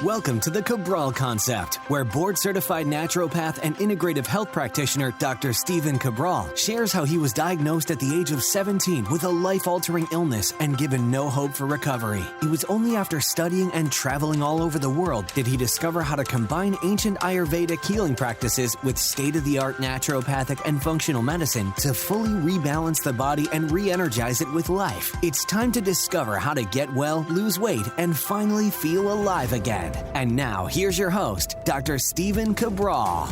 Welcome to the Cabral Concept, where board-certified naturopath and integrative health practitioner Dr. Stephen Cabral shares how he was diagnosed at the age of 17 with a life-altering illness and given no hope for recovery. It was only after studying and traveling all over the world did he discover how to combine ancient Ayurvedic healing practices with state-of-the-art naturopathic and functional medicine to fully rebalance the body and re-energize it with life. It's time to discover how to get well, lose weight, and finally feel alive again. And now, here's your host, Dr. Stephen Cabral.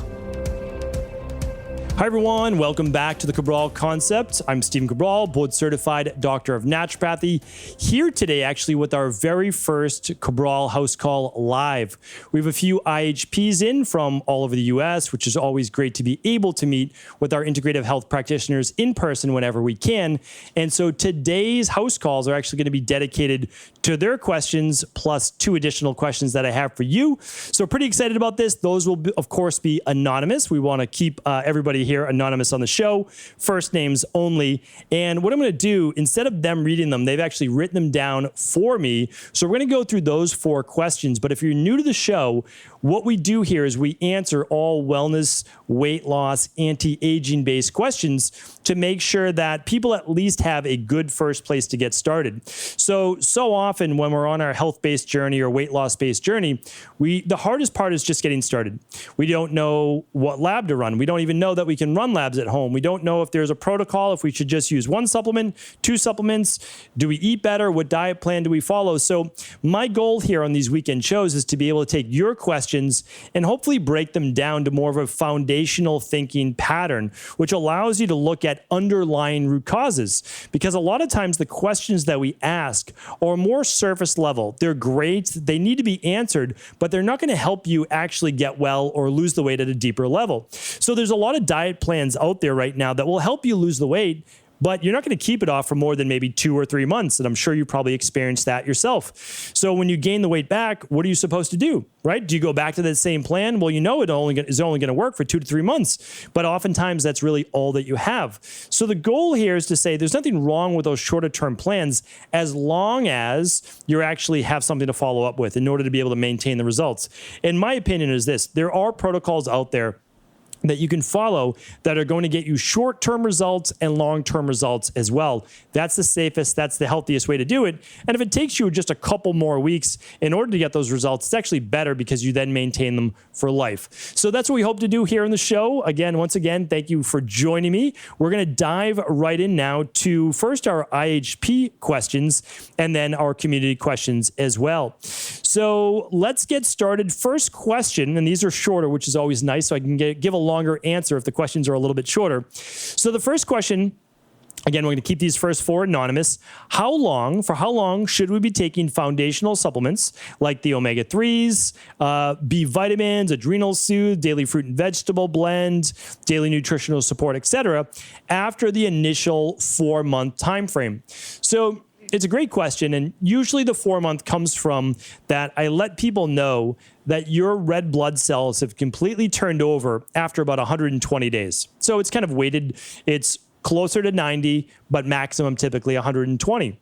Hi everyone, welcome back to the Cabral Concept. I'm Stephen Cabral, board-certified doctor of naturopathy, here today actually with our very first Cabral HouseCall live. We have a few IHPs in from all over the US, which is always great to be able to meet with our integrative health practitioners in person whenever we can. And so today's house calls are actually going to be dedicated to their questions plus 2 additional questions that I have for you. So pretty excited about this. Those will, of course, be anonymous. We want to keep everybody here anonymous on the show, first names only. And what I'm going to do, instead of them reading them, they've actually written them down for me. So we're going to go through those 4 questions. But if you're new to the show, what we do here is we answer all wellness, weight loss, anti-aging based questions to make sure that people at least have a good first place to get started. So often when we're on our health-based journey or weight loss-based journey, the hardest part is just getting started. We don't know what lab to run. We don't even know that we can run labs at home. We don't know if there's a protocol, if we should just use 1 supplement, 2 supplements. Do we eat better? What diet plan do we follow? So my goal here on these weekend shows is to be able to take your questions and hopefully break them down to more of a foundational thinking pattern, which allows you to look at underlying root causes. Because a lot of times the questions that we ask are more surface level. They're great. They need to be answered, but they're not going to help you actually get well or lose the weight at a deeper level. So there's a lot of diet plans out there right now that will help you lose the weight, but you're not going to keep it off for more than maybe 2 or 3 months. And I'm sure you probably experienced that yourself. So when you gain the weight back, what are you supposed to do, right? Do you go back to that same plan? Well, you know it is only going to work for 2 to 3 months, but oftentimes that's really all that you have. So the goal here is to say there's nothing wrong with those shorter term plans as long as you actually have something to follow up with in order to be able to maintain the results. And my opinion is this: there are protocols out there that you can follow that are going to get you short-term results and long-term results as well. That's the safest, that's the healthiest way to do it. And if it takes you just a couple more weeks in order to get those results, it's actually better because you then maintain them for life. So that's what we hope to do here in the show. Again, once again, thank you for joining me. We're going to dive right in now to first our IHP questions and then our community questions as well. So let's get started. First question, and these are shorter, which is always nice, so I can give a longer answer if the questions are a little bit shorter. So the first question, again, we're going to keep these first 4 anonymous. For how long should we be taking foundational supplements like the omega-3s, B vitamins, adrenal soothe, daily fruit and vegetable blend, daily nutritional support, etc., after the initial 4-month time frame? So it's a great question, and usually the 4-month comes from that I let people know that your red blood cells have completely turned over after about 120 days. So it's kind of weighted. It's closer to 90, but maximum typically 120.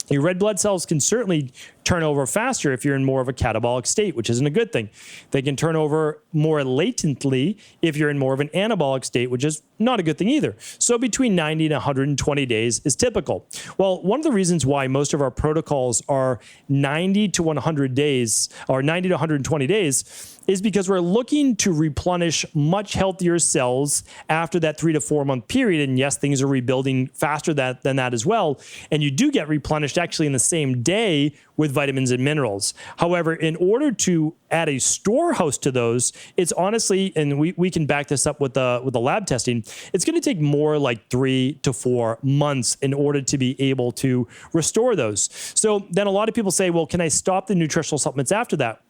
Your red blood cells can certainly turn over faster if you're in more of a catabolic state, which isn't a good thing. They can turn over more latently if you're in more of an anabolic state, which is not a good thing either. So between 90 and 120 days is typical. Well, one of the reasons why most of our protocols are 90 to 100 days or 90 to 120 days is because we're looking to replenish much healthier cells after that 3 to 4 month period. And yes, things are rebuilding faster than that as well. And you do get replenished actually in the same day with vitamins and minerals. However, in order to add a storehouse to those, it's honestly, and we can back this up with the lab testing, it's going to take more like 3 to 4 months in order to be able to restore those. So then a lot of people say, well, can I stop the nutritional supplements after that?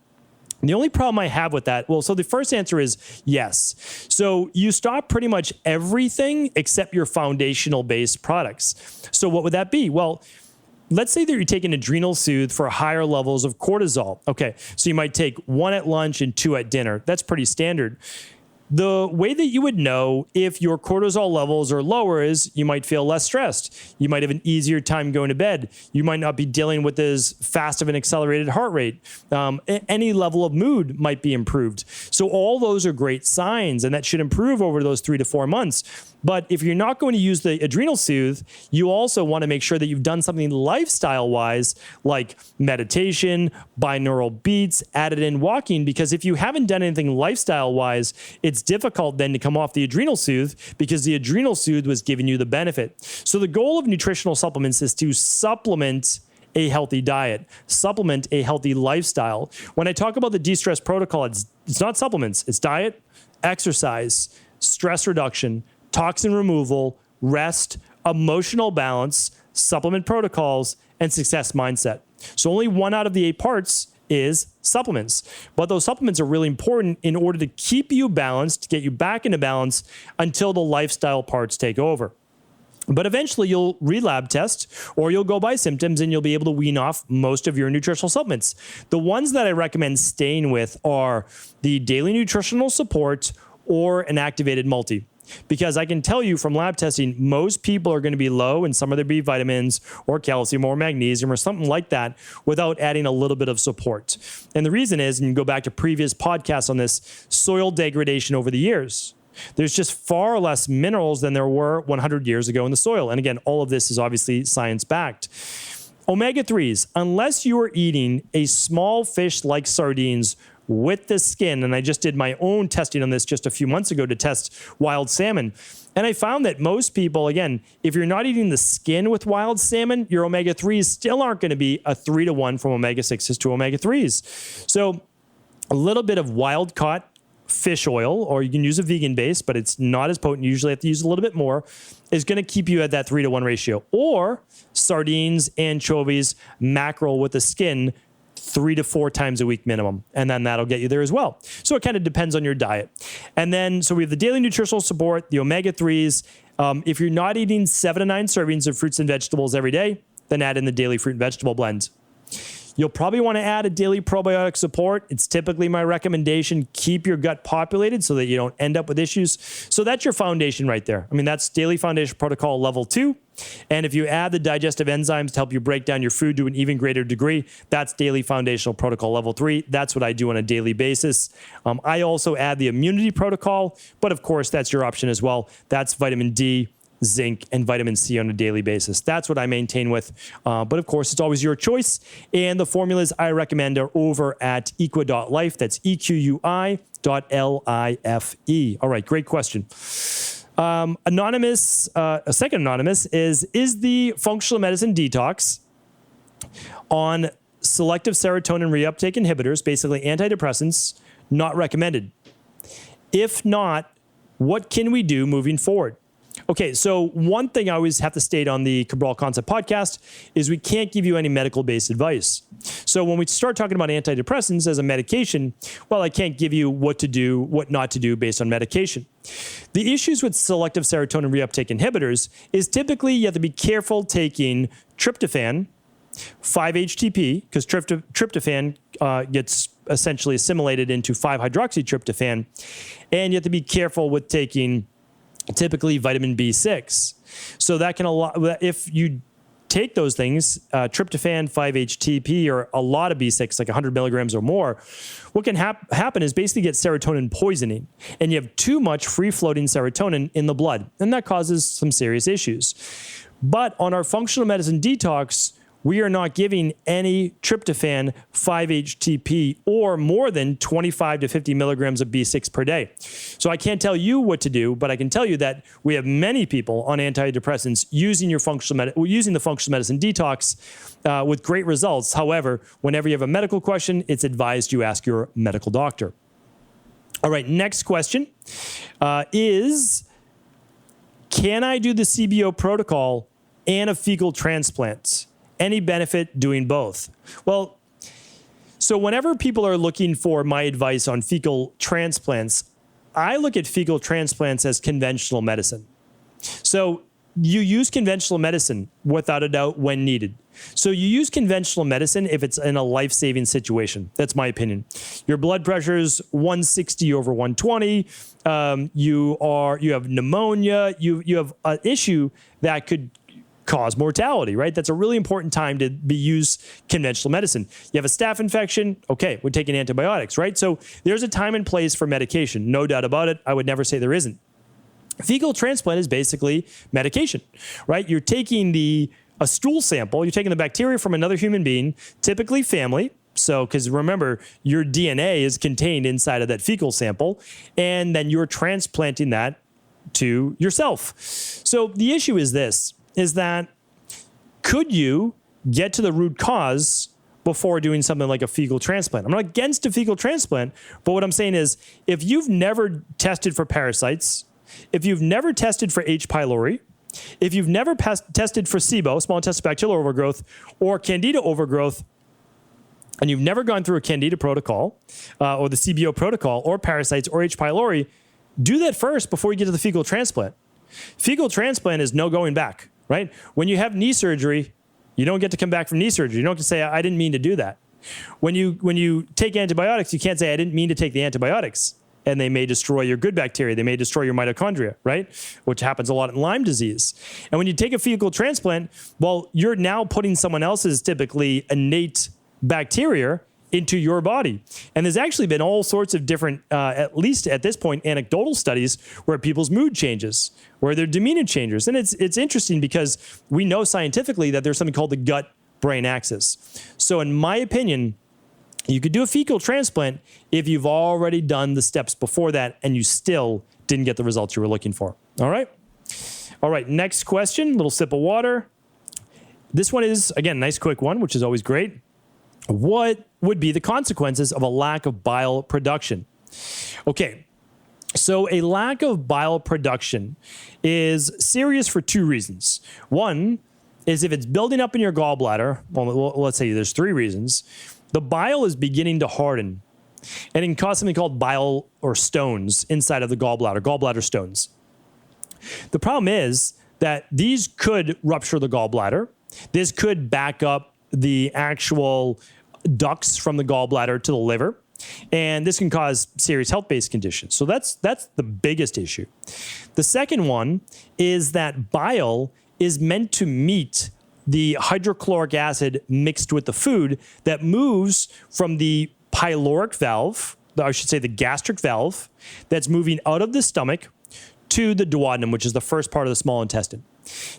The only problem I have with that, so the first answer is yes. So you stop pretty much everything except your foundational based products. So what would that be? Well, let's say that you're taking adrenal soothe for higher levels of cortisol. Okay, so you might take 1 at lunch and 2 at dinner. That's pretty standard. The way that you would know if your cortisol levels are lower is you might feel less stressed. You might have an easier time going to bed. You might not be dealing with as fast of an accelerated heart rate. Any level of mood might be improved. So all those are great signs, and that should improve over those 3 to 4 months. But if you're not going to use the adrenal soothe, you also want to make sure that you've done something lifestyle-wise, like meditation, binaural beats, added in walking, because if you haven't done anything lifestyle-wise, it's difficult then to come off the adrenal soothe because the adrenal soothe was giving you the benefit. So the goal of nutritional supplements is to supplement a healthy diet, supplement a healthy lifestyle. When I talk about the de-stress protocol, it's not supplements, it's diet, exercise, stress reduction, toxin removal, rest, emotional balance, supplement protocols, and success mindset. So only 1 out of the 8 parts is supplements. But those supplements are really important in order to keep you balanced, to get you back into balance until the lifestyle parts take over. But eventually you'll relab test or you'll go by symptoms and you'll be able to wean off most of your nutritional supplements. The ones that I recommend staying with are the daily nutritional support or an activated multi. Because I can tell you from lab testing, most people are going to be low in some of their B vitamins or calcium or magnesium or something like that without adding a little bit of support. And the reason is, and you can go back to previous podcasts on this, soil degradation over the years. There's just far less minerals than there were 100 years ago in the soil. And again, all of this is obviously science-backed. Omega-3s, unless you are eating a small fish like sardines with the skin, and I just did my own testing on this just a few months ago to test wild salmon. And I found that most people, again, if you're not eating the skin with wild salmon, your omega-3s still aren't going to be a 3 to 1 from omega-6s to omega-3s. So a little bit of wild caught fish oil, or you can use a vegan base, but it's not as potent. You usually have to use a little bit more, is going to keep you at that 3 to 1 ratio. Or sardines, anchovies, mackerel with the skin, 3 to 4 times a week minimum. And then that'll get you there as well. So it kind of depends on your diet. And then, so we have the daily nutritional support, the omega-3s. If you're not eating 7 to 9 servings of fruits and vegetables every day, then add in the daily fruit and vegetable blend. You'll probably want to add a daily probiotic support. It's typically my recommendation. Keep your gut populated so that you don't end up with issues. So that's your foundation right there. I mean, that's daily foundation protocol level 2. And if you add the digestive enzymes to help you break down your food to an even greater degree, that's daily foundational protocol level 3. That's what I do on a daily basis. I also add the immunity protocol, but of course, that's your option as well. That's vitamin D, zinc, and vitamin C on a daily basis. That's what I maintain with. But of course, it's always your choice. And the formulas I recommend are over at equi.life. That's EQUI.LIFE. All right, great question. Anonymous, a second anonymous is the functional medicine detox on selective serotonin reuptake inhibitors, basically antidepressants, not recommended? If not, what can we do moving forward? Okay, so one thing I always have to state on the Cabral Concept podcast is we can't give you any medical-based advice. So when we start talking about antidepressants as a medication, well, I can't give you what to do, what not to do based on medication. The issues with selective serotonin reuptake inhibitors is typically you have to be careful taking tryptophan, 5-HTP, because tryptophan gets essentially assimilated into 5-hydroxytryptophan, and you have to be careful with taking typically vitamin B6. So that can allow, if you take those things, tryptophan, 5-HTP, or a lot of B6, like 100 milligrams or more, what can happen is basically get serotonin poisoning, and you have too much free-floating serotonin in the blood, and that causes some serious issues. But on our functional medicine detox, we are not giving any tryptophan, 5-HTP, or more than 25 to 50 milligrams of B6 per day. So I can't tell you what to do, but I can tell you that we have many people on antidepressants using the functional medicine detox with great results. However, whenever you have a medical question, it's advised you ask your medical doctor. All right, next question is, can I do the CBO protocol and a fecal transplant? Any benefit doing both? Well, so whenever people are looking for my advice on fecal transplants, I look at fecal transplants as conventional medicine. So you use conventional medicine without a doubt when needed. So you use conventional medicine if it's in a life-saving situation. That's my opinion. Your blood pressure is 160 over 120. You have pneumonia. You have an issue that could cause mortality, right? That's a really important time to use conventional medicine. You have a staph infection, okay, we're taking antibiotics, right? So there's a time and place for medication, no doubt about it. I would never say there isn't. Fecal transplant is basically medication, right? You're taking a stool sample, you're taking the bacteria from another human being, typically family. So, because remember, your DNA is contained inside of that fecal sample, and then you're transplanting that to yourself. So the issue is this, is that could you get to the root cause before doing something like a fecal transplant? I'm not against a fecal transplant, but what I'm saying is if you've never tested for parasites, if you've never tested for H. pylori, if you've never tested for SIBO, small intestinal bacterial overgrowth, or Candida overgrowth, and you've never gone through a Candida protocol or the CBO protocol or parasites or H. pylori, do that first before you get to the fecal transplant. Fecal transplant is no going back, right? When you have knee surgery, you don't get to come back from knee surgery. You don't get to say, I didn't mean to do that. When you take antibiotics, you can't say, I didn't mean to take the antibiotics. And they may destroy your good bacteria. They may destroy your mitochondria, right? Which happens a lot in Lyme disease. And when you take a fecal transplant, well, you're now putting someone else's typically innate bacteria into your body. And there's actually been all sorts of different, at least at this point, anecdotal studies where people's mood changes, where their demeanor changes. And it's interesting because we know scientifically that there's something called the gut-brain axis. So in my opinion, you could do a fecal transplant if you've already done the steps before that and you still didn't get the results you were looking for. All right? All right, next question, little sip of water. This one is, again, a nice quick one, which is always great. What would be the consequences of a lack of bile production? Okay, so a lack of bile production is serious for two reasons. One is if it's building up in your gallbladder, well, let's say there's three reasons. The bile is beginning to harden, and it can cause something called bile or stones inside of the gallbladder stones. The problem is that these could rupture the gallbladder. This could back up the actual ducts from the gallbladder to the liver, and this can cause serious health-based conditions. So that's the biggest issue. The second one is that bile is meant to meet the hydrochloric acid mixed with the food that moves from the pyloric valve, I should say the gastric valve, that's moving out of the stomach to the duodenum, which is the first part of the small intestine.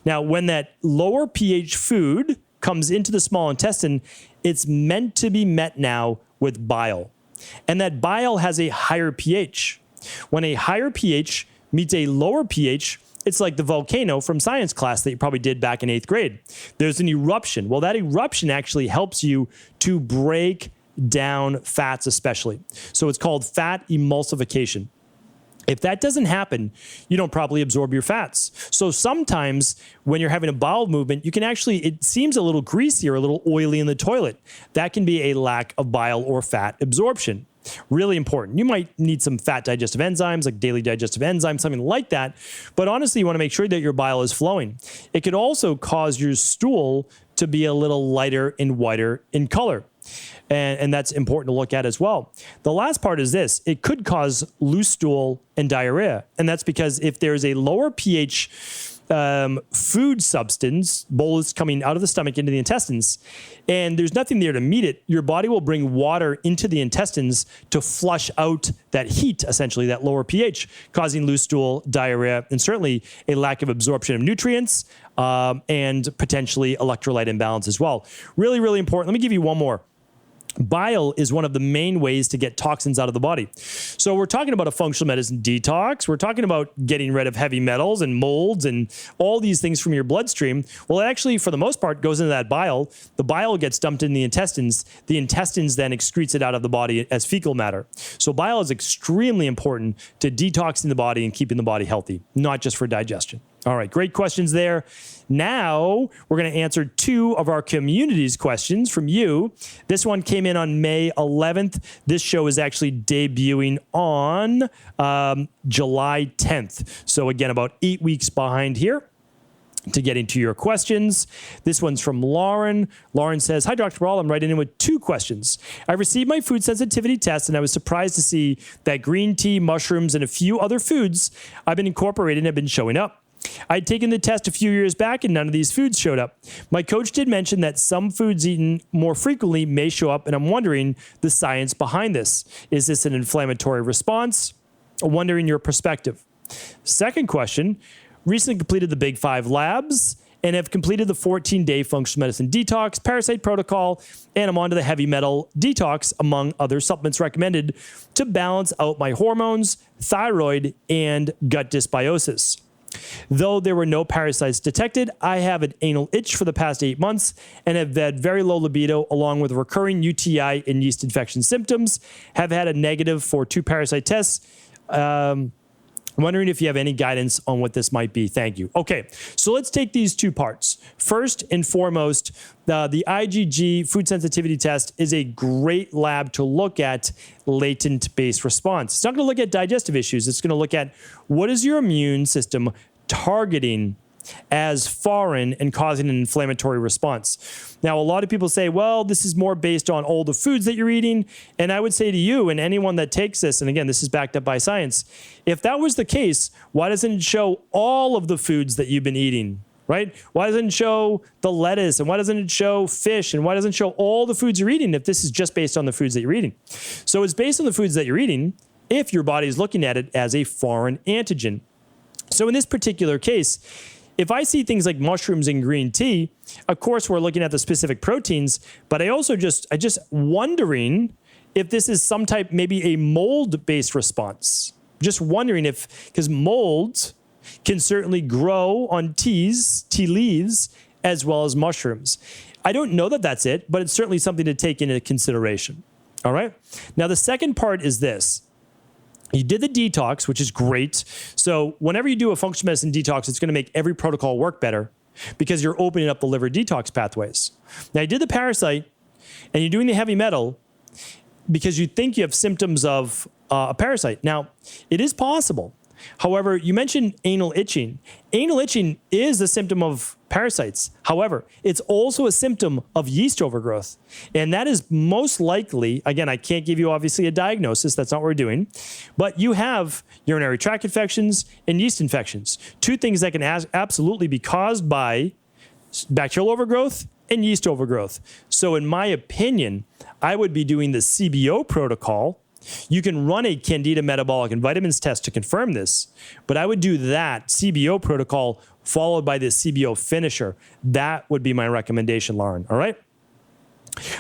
Now, when that lower pH food comes into the small intestine, it's meant to be met now with bile. And that bile has a higher pH. When a higher pH meets a lower pH, it's like the volcano from science class that you probably did back in 8th grade. There's an eruption. Well, that eruption actually helps you to break down fats especially. So it's called fat emulsification. If that doesn't happen, you don't properly absorb your fats. So sometimes when you're having a bowel movement, you can actually, it seems a little greasy or a little oily in the toilet. That can be a lack of bile or fat absorption. Really important. You might need some fat digestive enzymes, like daily digestive enzymes, something like that. But honestly, you want to make sure that your bile is flowing. It could also cause your stool to be a little lighter and whiter in color. And that's important to look at as well. The last part is this. It could cause loose stool and diarrhea. And that's because if there's a lower pH food substance, bolus coming out of the stomach into the intestines, and there's nothing there to meet it, your body will bring water into the intestines to flush out that heat, essentially, that lower pH, causing loose stool, diarrhea, and certainly a lack of absorption of nutrients and potentially electrolyte imbalance as well. Really, really important. Let me give you one more. Bile is one of the main ways to get toxins out of the body. So we're talking about a functional medicine detox. We're talking about getting rid of heavy metals and molds and all these things from your bloodstream. Well, it actually, for the most part, goes into that bile. The bile gets dumped in the intestines. The intestines then excretes it out of the body as fecal matter. So bile is extremely important to detoxing the body and keeping the body healthy, not just for digestion. All right, great questions there. Now, we're going to answer two of our community's questions from you. This one came in on May 11th. This show is actually debuting on July 10th. So again, about 8 weeks behind here. to get into your questions. This one's from Lauren. Lauren says, hi, Dr. Cabral. I'm writing in with 2 questions. I received my food sensitivity test, and I was surprised to see that green tea, mushrooms, and a few other foods I've been incorporating have been showing up. I'd taken the test a few years back, and none of these foods showed up. My coach did mention that some foods eaten more frequently may show up, and I'm wondering the science behind this. Is this an inflammatory response? Wondering your perspective. Second question, recently completed the Big 5 labs and have completed the 14-day functional medicine detox, Parasite Protocol, and I'm on to the Heavy Metal Detox, among other supplements recommended to balance out my hormones, thyroid, and gut dysbiosis. Though there were no parasites detected, I have an anal itch for the past 8 months and have had very low libido along with recurring UTI and yeast infection symptoms. Have had a negative for 2 parasite tests. I'm wondering if you have any guidance on what this might be. Thank you. Okay, so let's take these 2 parts. First and foremost, the IgG food sensitivity test is a great lab to look at latent-based response. It's not going to look at digestive issues. It's going to look at what is your immune system targeting as foreign and causing an inflammatory response. Now, a lot of people say, well, this is more based on all the foods that you're eating. And I would say to you and anyone that takes this, and again, this is backed up by science, if that was the case, why doesn't it show all of the foods that you've been eating, right? Why doesn't it show the lettuce? And why doesn't it show fish? And why doesn't it show all the foods you're eating if this is just based on the foods that you're eating? So it's based on the foods that you're eating if your body is looking at it as a foreign antigen. So in this particular case, if I see things like mushrooms and green tea, of course, we're looking at the specific proteins, but I just wondering if this is some type, maybe a mold-based response. Just wondering because mold can certainly grow on tea leaves, as well as mushrooms. I don't know that that's it, but it's certainly something to take into consideration. All right. Now, the second part is this. You did the detox, which is great. So whenever you do a functional medicine detox, it's going to make every protocol work better because you're opening up the liver detox pathways. Now, you did the parasite and you're doing the heavy metal because you think you have symptoms of a parasite. Now, it is possible. However, you mentioned anal itching. Anal itching is a symptom of parasites. However, it's also a symptom of yeast overgrowth. And that is most likely, again, I can't give you obviously a diagnosis. That's not what we're doing. But you have urinary tract infections and yeast infections. 2 things that can absolutely be caused by bacterial overgrowth and yeast overgrowth. So in my opinion, I would be doing the CBO protocol. You can run a Candida metabolic and vitamins test to confirm this, but I would do that CBO protocol followed by the CBO finisher. That would be my recommendation, Lauren. All right.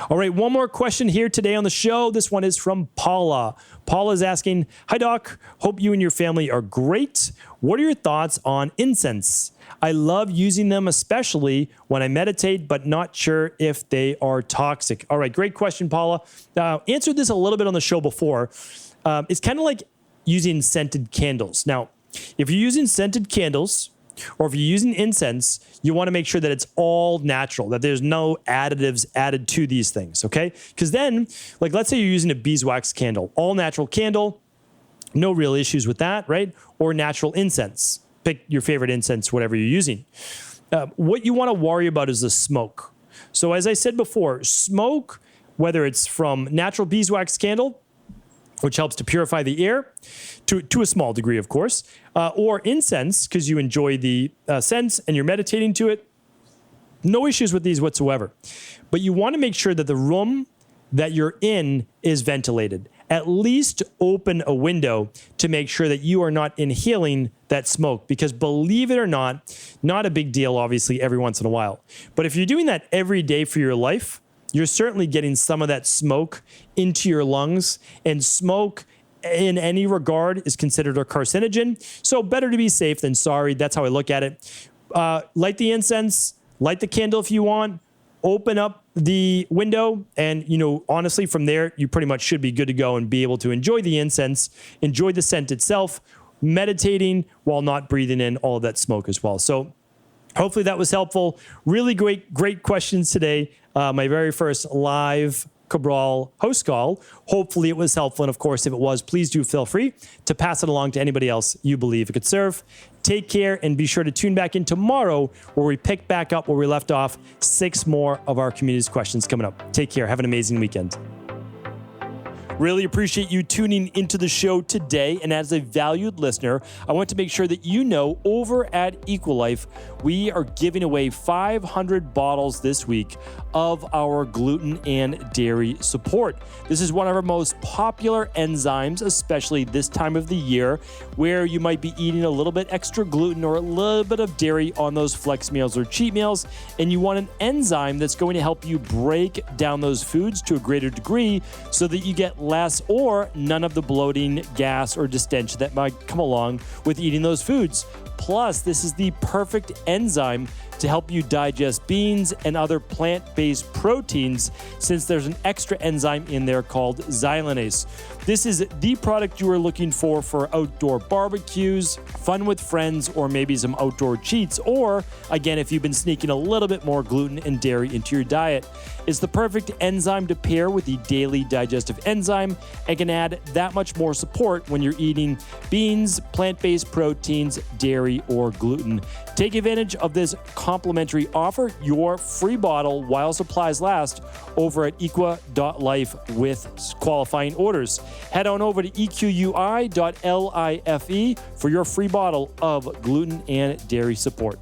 All right. One more question here today on the show. This one is from Paula. Paula is asking, hi, Doc. Hope you and your family are great. What are your thoughts on incense? I love using them, especially when I meditate, but not sure if they are toxic. All right, great question, Paula. Answered this a little bit on the show before. It's kind of like using scented candles. Now, if you're using scented candles or if you're using incense, you want to make sure that it's all natural, that there's no additives added to these things, okay? Because then, like let's say you're using a beeswax candle, all natural candle, no real issues with that, right? Or natural incense. Pick your favorite incense, whatever you're using. What you want to worry about is the smoke. So as I said before, smoke, whether it's from natural beeswax candle, which helps to purify the air, to a small degree, of course, or incense, because you enjoy the scents and you're meditating to it, no issues with these whatsoever. But you want to make sure that the room that you're in is ventilated. At least open a window to make sure that you are not inhaling that smoke. Because believe it or not a big deal, obviously, every once in a while. But if you're doing that every day for your life, you're certainly getting some of that smoke into your lungs. And smoke, in any regard, is considered a carcinogen. So better to be safe than sorry. That's how I look at it. Light the incense, light the candle if you want. Open up the window and, honestly, from there, you pretty much should be good to go and be able to enjoy the incense, enjoy the scent itself, meditating while not breathing in all of that smoke as well. So hopefully that was helpful. Really great questions today. My very first live Cabral HouseCall. Hopefully it was helpful. And of course, if it was, please do feel free to pass it along to anybody else you believe it could serve. Take care and be sure to tune back in tomorrow where we pick back up where we left off. 6 more of our community's questions coming up. Take care. Have an amazing weekend. Really appreciate you tuning into the show today. And as a valued listener, I want to make sure that you know over at Equalife, we are giving away 500 bottles this week of our gluten and dairy support. This is one of our most popular enzymes, especially this time of the year, where you might be eating a little bit extra gluten or a little bit of dairy on those flex meals or cheat meals, and you want an enzyme that's going to help you break down those foods to a greater degree so that you get less or none of the bloating, gas, or distension that might come along with eating those foods. Plus, this is the perfect enzyme to help you digest beans and other plant-based proteins, since there's an extra enzyme in there called xylanase. This is the product you are looking for outdoor barbecues, fun with friends, or maybe some outdoor cheats, or again, if you've been sneaking a little bit more gluten and dairy into your diet. It's the perfect enzyme to pair with the daily digestive enzyme and can add that much more support when you're eating beans, plant-based proteins, dairy, or gluten. Take advantage of this complimentary offer, your free bottle while supplies last, over at equa.life with qualifying orders. Head on over to equi.life for your free bottle of gluten and dairy support.